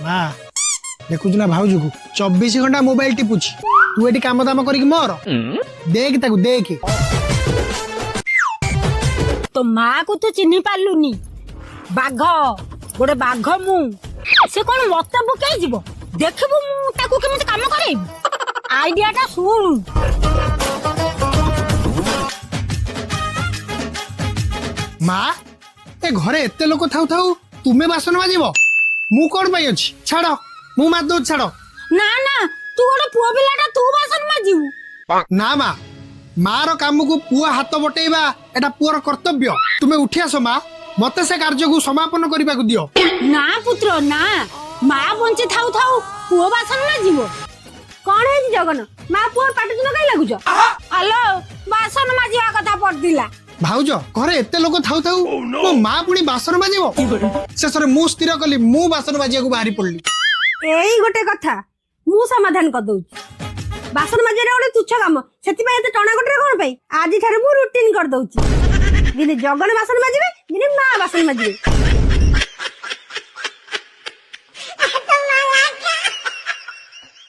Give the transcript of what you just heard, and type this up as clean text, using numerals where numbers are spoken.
हाँ देखुच ना भाउज को 24 घंटा मोबाइल टिपुची तू एटी काम दाम करिक मोर देख ताकू देख तो माँ को तू चिन्ह पार्लुनी बाघ गोटे बाघ मु से कौन मत बुके जीव देखबू मु ताकू केमिति काम करेबी आइडिया टा सुन माँ ए घरे एते लोक थाउ थाउ तुमे बासन माजिब मु कोन पई अछि छाड़ मु मार दो छाड़ ना ना तू गोटे पुओ पिलाटा तू बासन माजिबू ना माँ मार काम को पुआ हाथ बटेबा एटा पुअर कर्तव्य तुमे उठी आसो माँ मते से कार्य को समापन करबा को दियो ना पुत्र ना माँ बंची थाउ थाउ पुओ बासन माजिबो कौन है जगन माँ पुओ पाटी तुम कहीं लगुच हेलो बासन माजिबा कथा पड़तिला भाउज घरे एते लोक थाउ थाउ मो माँ पुणी बासन माजिब शेषरे मु स्थिर कली मु बासन माजिया को बाहरी पड़ली एई गोटे कथा मु समाधान कर दउची बासन माजिया गोटे तुच्छ काम सेति एते टणा गोटे कोन पई आज ठारे मु रूटीन कर दउची दिने जगन बासन माजिबे दिने माँ बासन माजिबे